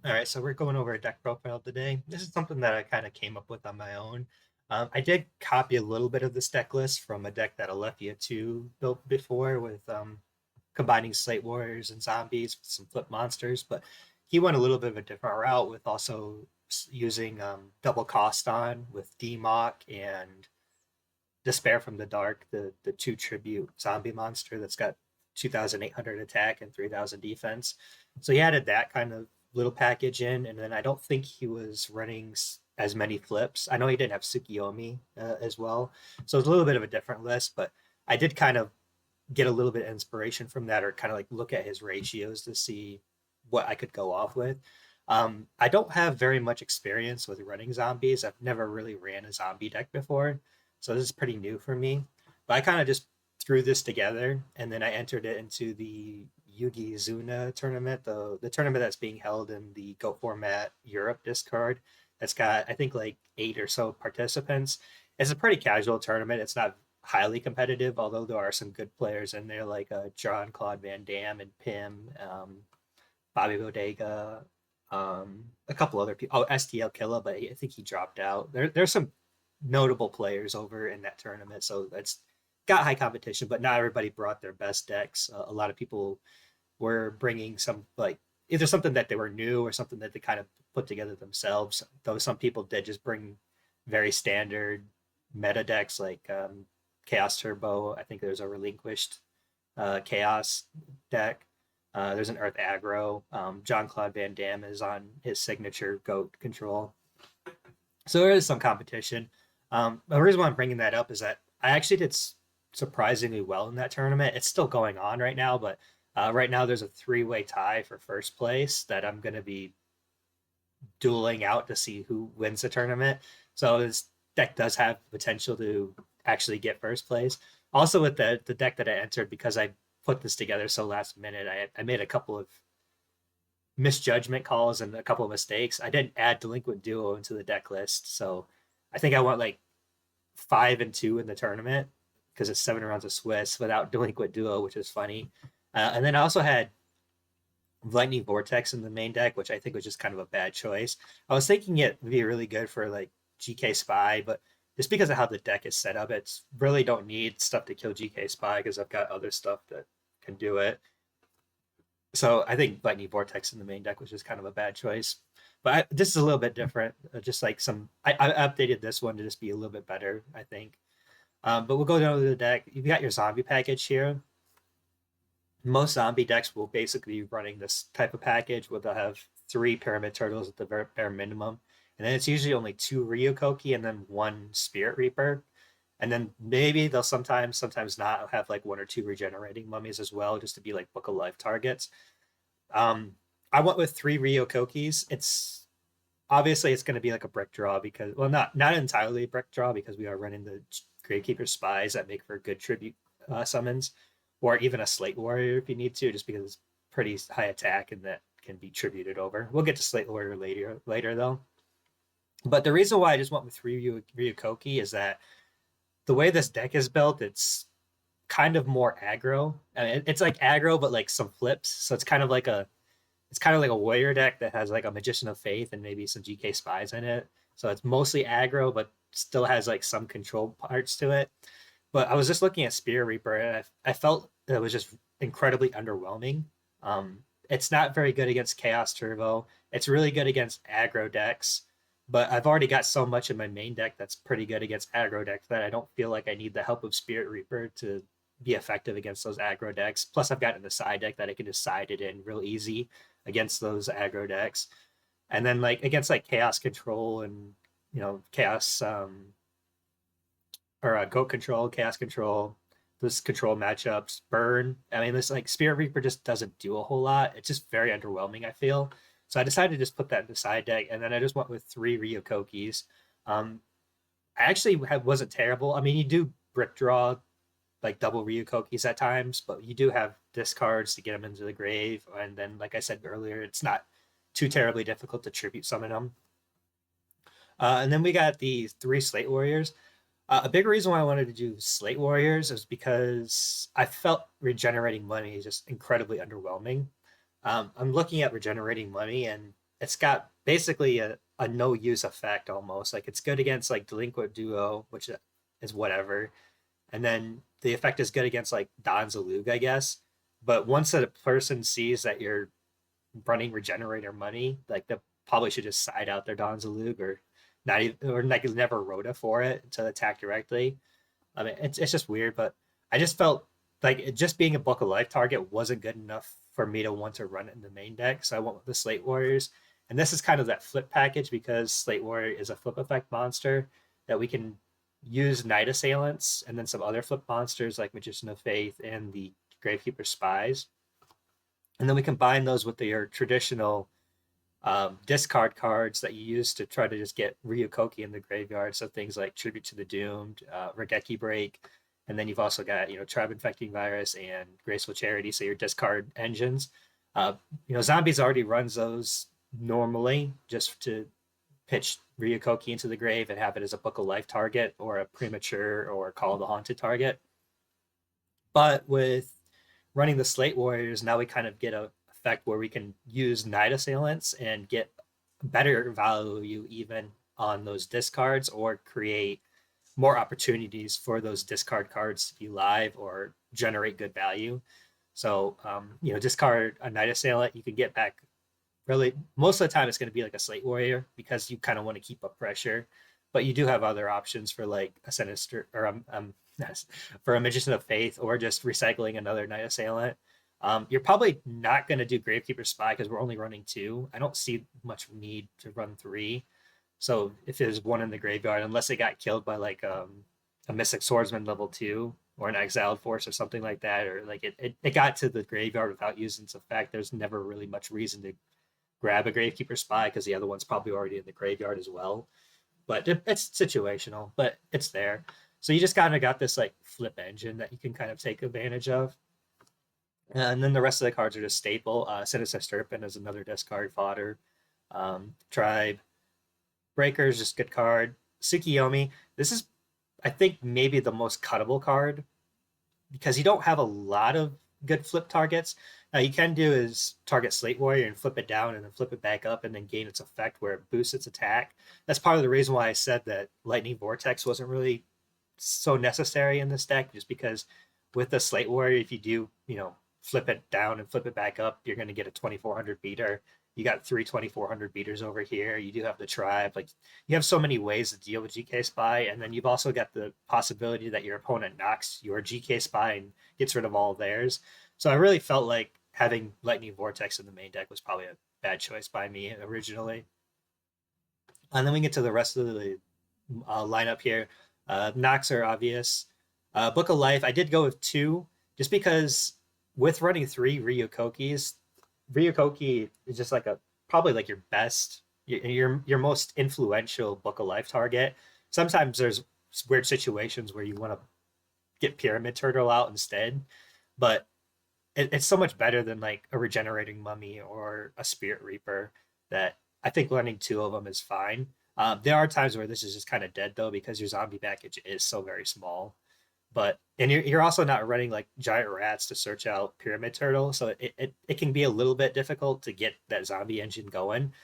All right, so we're going over a deck profile today. This is something that I kind of came up with on my own. I did copy a little bit of this deck list from a deck that Alethea 2 built before with combining Slate Warriors and Zombies with some flip monsters, but he went a little bit of a different route with also using double cost on with DMOC and Despair from the Dark, the two tribute zombie monster that's got 2,800 attack and 3,000 defense. So he added that kind of little package in, and then I don't think he was running as many flips. I know he didn't have Tsukiyomi as well, so it's a little bit of a different list. But I did kind of get a little bit of inspiration from that, or kind of like look at his ratios to see what I could go off with. I don't have very much experience with running zombies. I've never really ran a zombie deck before, so this is pretty new for me. But I kind of just threw this together, and then I entered it into the Yugi Zuna tournament, the tournament that's being held in the Go Format Europe Discord. That's got I think like 8 or so participants. It's a pretty casual tournament. It's not highly competitive, although there are some good players in there like John Claude Van Damme and Pim, Bobby Bodega, a couple other people. Oh, STL Killa, but I think he dropped out. There's some notable players over in that tournament, so it's got high competition. But not everybody brought their best decks. A lot of people were bringing some like either something that they were new or something that they kind of put together themselves. Though some people did just bring very standard meta decks like Chaos Turbo. I think there's a relinquished Chaos deck. There's an Earth Aggro. John Claude Van Damme is on his signature Goat control. So there is some competition. The reason why I'm bringing that up is that I actually did surprisingly well in that tournament. It's still going on right now, but right now there's a three-way tie for first place that I'm going to be dueling out to see who wins the tournament. So this deck does have potential to actually get first place. Also, with the deck that I entered, because I put this together so last minute, I made a couple of misjudgment calls and a couple of mistakes. I didn't add Delinquent Duo into the deck list, so I think I went like 5-2 in the tournament because it's 7 rounds of Swiss without Delinquent Duo, which is funny. And then I also had Lightning Vortex in the main deck, which I think was just kind of a bad choice. I was thinking it would be really good for like GK Spy, but just because of how the deck is set up, it's really don't need stuff to kill GK Spy because I've got other stuff that can do it. So I think Lightning Vortex in the main deck was just kind of a bad choice. But this is a little bit different. Just like I updated this one to just be a little bit better, I think. But we'll go down to the deck. You've got your zombie package here. Most zombie decks will basically be running this type of package where they'll have 3 Pyramid Turtles at the bare minimum. And then it's usually only 2 Ryokoki and then 1 Spirit Reaper. And then maybe they'll sometimes not have like 1 or 2 Regenerating Mummies as well, just to be like Book of Life targets. Um, I went with 3 Ryokokis. It's going to be like a brick draw because, well, not entirely a brick draw because we are running the Gravekeeper Spies that make for good tribute summons, or even a Slate Warrior if you need to, just because it's pretty high attack and that can be tributed over. We'll get to Slate Warrior later though. But the reason why I just went with 3 Ryokoki is that the way this deck is built, it's kind of more aggro. I mean, it's like aggro, but like some flips. So it's kind of like a warrior deck that has like a Magician of Faith and maybe some GK Spies in it. So it's mostly aggro, but still has like some control parts to it. But I was just looking at Spear Reaper, and I felt it was just incredibly underwhelming. It's not very good against Chaos Turbo. It's really good against aggro decks, but I've already got so much in my main deck that's pretty good against aggro decks that I don't feel like I need the help of Spirit Reaper to be effective against those aggro decks. Plus, I've got in the side deck that I can just side it in real easy against those aggro decks. And then like against like Chaos Control and Chaos or Goat Control, Chaos Control, those control matchups, Burn. I mean, this like Spirit Reaper just doesn't do a whole lot. It's just very underwhelming, I feel. So I decided to just put that in the side deck, and then I just went with 3 Ryokokis. Um, I actually wasn't terrible. I mean, you do brick draw like double Ryukokis at times, but you do have discards to get them into the grave. And then, like I said earlier, it's not too terribly difficult to tribute summon them. And then we got the 3 Slate Warriors. A big reason why I wanted to do Slate Warriors is because I felt Regenerating Money is just incredibly underwhelming. I'm looking at Regenerating Money, and it's got basically a no use effect almost. Like it's good against like Delinquent Duo, which is whatever, and then the effect is good against like Don Zalug, I guess. But once a person sees that you're running Regenerator money, like they probably should just side out their Don Zalug or not even, or like never Rhoda for it to attack directly. I mean, it's just weird, but I just felt like it just being a Book of Life target wasn't good enough for me to want to run it in the main deck. So I went with the Slate Warriors. And this is kind of that flip package because Slate Warrior is a flip effect monster that we can use Night Assailants and then some other flip monsters like Magician of Faith and the Gravekeeper Spies. And then we combine those with your traditional discard cards that you use to try to just get Ryukoki in the graveyard. So things like Tribute to the Doomed, Regeki Break, and then you've also got Tribe Infecting Virus and Graceful Charity. So your discard engines. Zombies already runs those normally just to pitch Ryukoki into the grave and have it as a Book of Life target or a Premature or Call of the Haunted target. But with running the Slate Warriors, now we kind of get a effect where we can use Night Assailants and get better value even on those discards or create more opportunities for those discard cards to be live or generate good value. So, discard a Night Assailant, you can get back really most of the time it's going to be like a Slate Warrior because you kind of want to keep up pressure, but you do have other options for like a Sinister or for a Magician of Faith or just recycling another Night Assailant. You're probably not going to do Gravekeeper Spy because we're only running two. I don't see much need to run three. So if there's one in the graveyard, unless it got killed by like a Mystic Swordsman level 2 or an Exiled Force or something like that, or like it got to the graveyard without using its effect, there's never really much reason to grab a Gravekeeper Spy because the other one's probably already in the graveyard as well. But it's situational, but it's there. So you just kind of got this like flip engine that you can kind of take advantage of. And then the rest of the cards are just staple. Sinister Serpent is another discard fodder. Tribe Breaker is just good card. Tsukiyomi, this is, I think, maybe the most cuttable card because you don't have a lot of good flip targets. Now you can do is target Slate Warrior and flip it down and then flip it back up and then gain its effect where it boosts its attack. That's part of the reason why I said that Lightning Vortex wasn't really so necessary in this deck, just because with the Slate Warrior, if you do, flip it down and flip it back up, you're going to get a 2400 beater. You got 2400 beaters over here. You do have the tribe. Like you have so many ways to deal with GK Spy, and then you've also got the possibility that your opponent knocks your GK Spy and gets rid of all of theirs. So I really felt like having Lightning Vortex in the main deck was probably a bad choice by me originally. And then we get to the rest of the lineup here. Knocks are obvious. Book of Life, I did go with two just because with running three Ryukokis, Ryukoki is just like probably like your best, your most influential Book of Life target. Sometimes there's weird situations where you want to get Pyramid Turtle out instead, but it's so much better than like a Regenerating Mummy or a Spirit Reaper that I think running two of them is fine. There are times where this is just kind of dead though because your zombie package is so very small. But and you're also not running like giant rats to search out Pyramid Turtle, so it can be a little bit difficult to get that zombie engine going.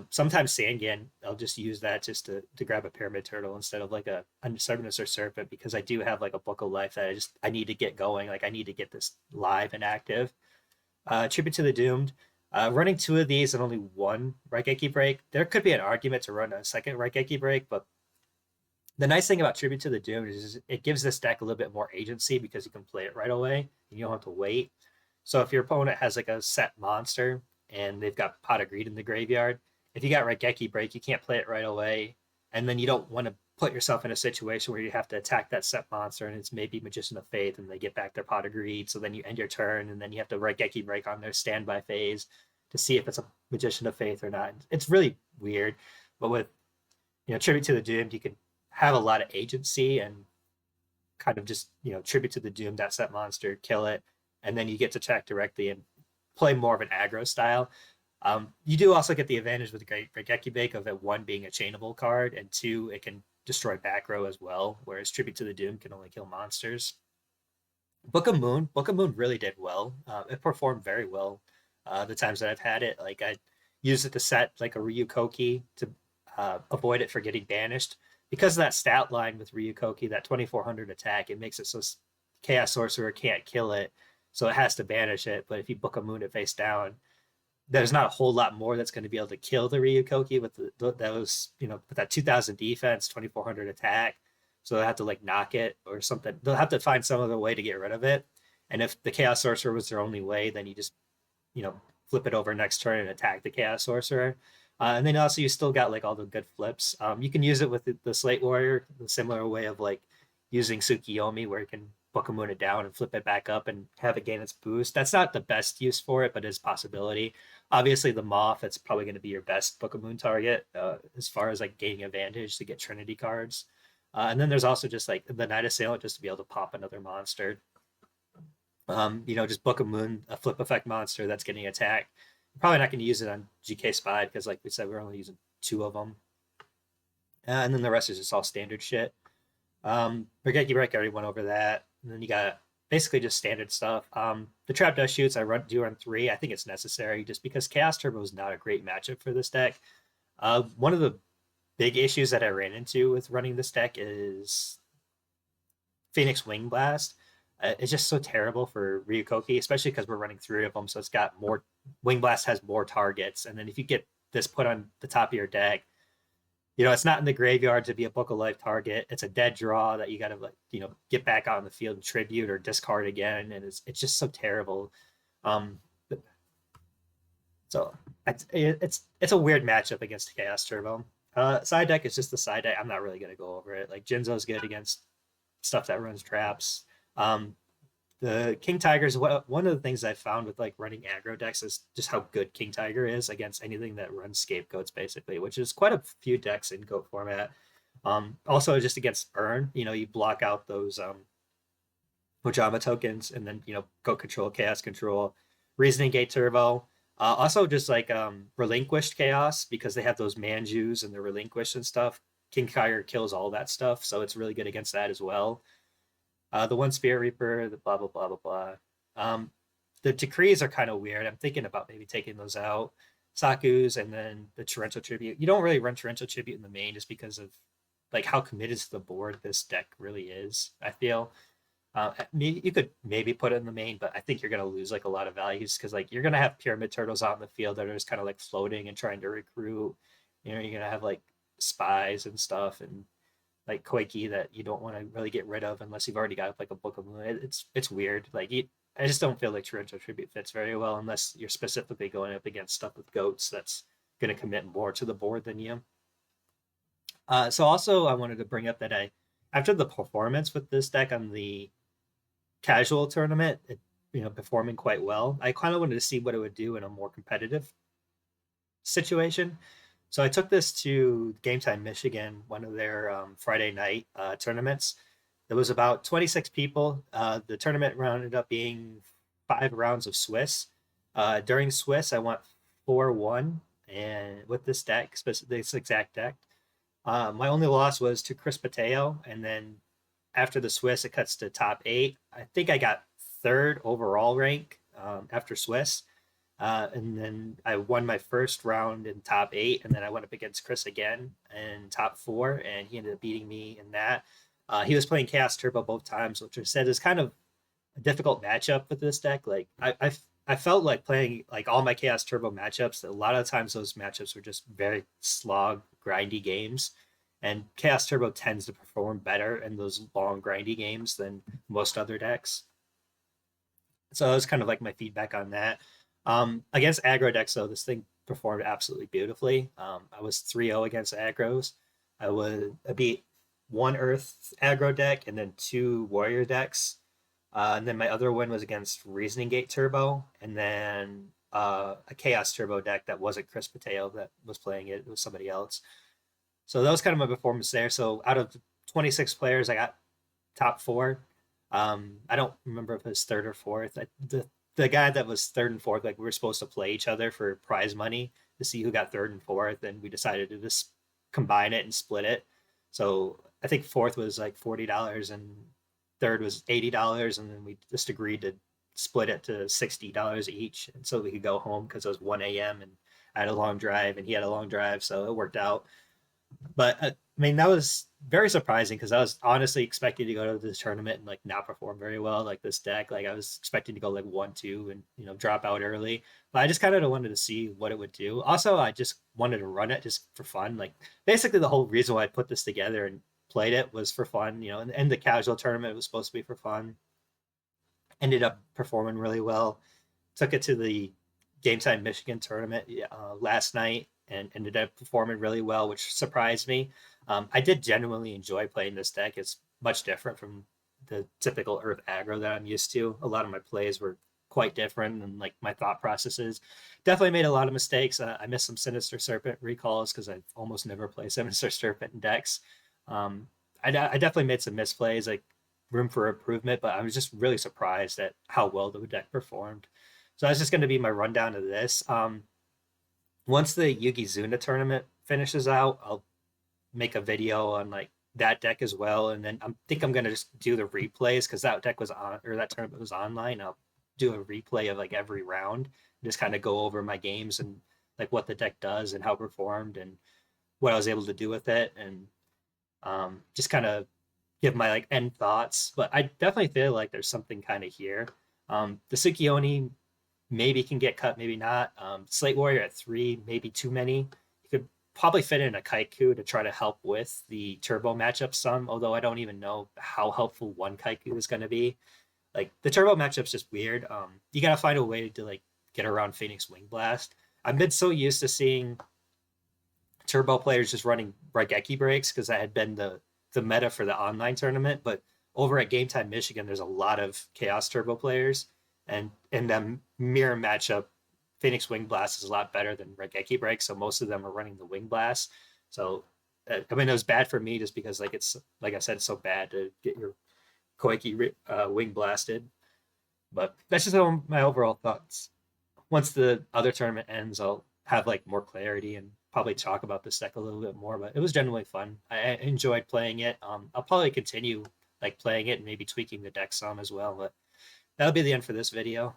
Sometimes Sangan, I'll just use that just to grab a Pyramid Turtle instead of like a Sinister Serpent because I do have like a Book of Life that I need to get going. Like I need to get this live and active. Tribute to the Doomed. Running two of these and only one Raigeki Break, there could be an argument to run a second Raigeki Break, but the nice thing about Tribute to the Doomed is it gives this deck a little bit more agency because you can play it right away and you don't have to wait. So if your opponent has like a set monster and they've got Pot of Greed in the graveyard, if you got Raigeki Break, you can't play it right away. And then you don't want to put yourself in a situation where you have to attack that set monster and it's maybe Magician of Faith and they get back their Pot of Greed. So then you end your turn and then you have to Raigeki Break on their standby phase to see if it's a Magician of Faith or not. It's really weird. But with Tribute to the Doomed, you can have a lot of agency and kind of just Tribute to the Doomed, that set monster, kill it, and then you get to attack directly and play more of an aggro style. You do also get the advantage with the Raigeki Break of it, one being a chainable card, and two, it can destroy back row as well, whereas Tribute to the Doom can only kill monsters. Book of Moon really did well. It performed very well the times that I've had it. Like use it to set like a Ryukoki to avoid it for getting banished. Because of that stat line with Ryukoki, that 2400 attack, it makes it so Chaos Sorcerer can't kill it, so it has to banish it. But if you book a moon it face down, there's not a whole lot more that's going to be able to kill the Ryukoki with those, with that 2000 defense, 2400 attack. So they'll have to like knock it or something. They'll have to find some other way to get rid of it. And if the Chaos Sorcerer was their only way, then you just, you know, flip it over next turn and attack the Chaos Sorcerer. And then also you still got like all the good flips. You can use it with the Slate Warrior, the similar way of like using Tsukiyomi, where you can book a moon it down and flip it back up and have it gain its boost. That's not the best use for it, but it's a possibility. Obviously, the Moth, it's probably going to be your best book a moon target as far as like gaining advantage to get Trinity cards. And then there's also just like the Night Assailant, just to be able to pop another monster. Just book a moon, a flip effect monster that's getting attacked. You're probably not going to use it on GK Spy because, like we said, we're only using 2 of them. And then the rest is just all standard shit. Regeki Break, I already went over that. And then you got basically just standard stuff. The Trap Dust Shoots, I do run 3. I think it's necessary just because Chaos Turbo is not a great matchup for this deck. One of the big issues that I ran into with running this deck is Phoenix Wing Blast. It's just so terrible for Ryukoki, especially because we're running 3 of them. So it's got more. Wing Blast has more targets. And then if you get this put on the top of your deck, it's not in the graveyard to be a Book of Life target. It's a dead draw that you got to, like, get back out on the field and tribute or discard again. And it's just so terrible. So it's a weird matchup against Chaos Turbo. Side deck is just the side deck. I'm not really going to go over it. Like, Jinzo's good against stuff that runs traps. The King Tigers, one of the things I found with like running aggro decks is just how good King Tiger is against anything that runs scapegoats, basically, which is quite a few decks in goat format. Also just against burn, you block out those Mojama tokens, and then goat control, chaos control, reasoning gate turbo. Also just like relinquished chaos, because they have those manjus and the relinquished and stuff. King Tiger kills all that stuff, so it's really good against that as well. The one Spirit Reaper, the blah, blah, blah, blah, blah. The Decrees are kind of weird. I'm thinking about maybe taking those out. Saku's, and then the Torrential Tribute. You don't really run Torrential Tribute in the main just because of like how committed to the board this deck really is, I feel. You could maybe put it in the main, but I think you're going to lose like a lot of values because like you're going to have Pyramid Turtles out in the field that are just kind of like floating and trying to recruit. You're going to have like spies and stuff, and like Koiki that you don't want to really get rid of unless you've already got like a Book of Moon. It's weird. Like I just don't feel like Torrential Tribute fits very well unless you're specifically going up against stuff with goats that's going to commit more to the board than you. So also I wanted to bring up that after the performance with this deck on the casual tournament, it performing quite well, I kind of wanted to see what it would do in a more competitive situation. So I took this to Game Time Michigan, one of their Friday night tournaments. There was about 26 people. The tournament rounded up being 5 rounds of Swiss. During Swiss, I went 4-1, and with this deck, this exact deck. My only loss was to Chris Pateo, and then after the Swiss, it cuts to top 8. I think I got 3rd overall rank after Swiss. And then I won my first round in top 8, and then I went up against Chris again in top 4, and he ended up beating me in that. He was playing Chaos Turbo both times, which I said is kind of a difficult matchup with this deck. Like I felt like playing like all my Chaos Turbo matchups. A lot of times those matchups were just very slog, grindy games, and Chaos Turbo tends to perform better in those long, grindy games than most other decks. So that was kind of like my feedback on that. Against aggro decks, though, this thing performed absolutely beautifully. I was 3-0 against aggros. I beat 1 Earth aggro deck and then 2 Warrior decks. And then my other win was against Reasoning Gate Turbo, and then a Chaos Turbo deck that wasn't Chris Pateo that was playing it. It was somebody else. So that was kind of my performance there. So out of 26 players, I got top 4. I don't remember if it was 3rd or 4th. The guy that was 3rd and 4th, like we were supposed to play each other for prize money to see who got 3rd and 4th, and we decided to just combine it and split it. So I think 4th was like $40 and 3rd was $80, and then we just agreed to split it to $60 each, and so we could go home because it was 1 a.m. and I had a long drive and he had a long drive, so it worked out. But I mean, that was very surprising because I was honestly expecting to go to this tournament and like not perform very well. Like this deck, like I was expecting to go like 1-2 and drop out early. But I just kind of wanted to see what it would do. Also, I just wanted to run it just for fun. Like basically the whole reason why I put this together and played it was for fun. And the casual tournament was supposed to be for fun. Ended up performing really well. Took it to the Game Time Michigan tournament last night and ended up performing really well, which surprised me. I did genuinely enjoy playing this deck. It's much different from the typical Earth aggro that I'm used to. A lot of my plays were quite different, and like my thought processes definitely made a lot of mistakes. I missed some Sinister Serpent recalls because I almost never play Sinister Serpent in decks. I definitely made some misplays, like room for improvement, but I was just really surprised at how well the deck performed. So that's just going to be my rundown of this. Once the Yugi Zuna tournament finishes out, I'll make a video on like that deck as well, and then I think I'm gonna just do the replays because that deck was on, or that tournament was online. I'll do a replay of like every round, just kind of go over my games and like what the deck does and how it performed and what I was able to do with it, and just kind of give my like end thoughts. But I definitely feel like there's something kind of here. The Sukioni maybe can get cut, maybe not. Slate Warrior at 3, maybe too many. You could probably fit in a Kaiku to try to help with the turbo matchup some, although I don't even know how helpful one Kaiku is going to be. Like the turbo matchup's just weird. You got to find a way to like get around Phoenix Wing Blast. I've been so used to seeing turbo players just running Raigeki breaks because that had been the meta for the online tournament, but over at Game Time Michigan, there's a lot of Chaos Turbo players, and in them mirror matchup, Phoenix Wing Blast is a lot better than Raigeki Break, so most of them are running the Wing Blast. So, I mean, it was bad for me just because, like, it's like I said, it's so bad to get your Koiki Wing Blasted. But that's just my overall thoughts. Once the other tournament ends, I'll have like more clarity and probably talk about this deck a little bit more. But it was genuinely fun. I enjoyed playing it. I'll probably continue like playing it and maybe tweaking the deck some as well. But that'll be the end for this video.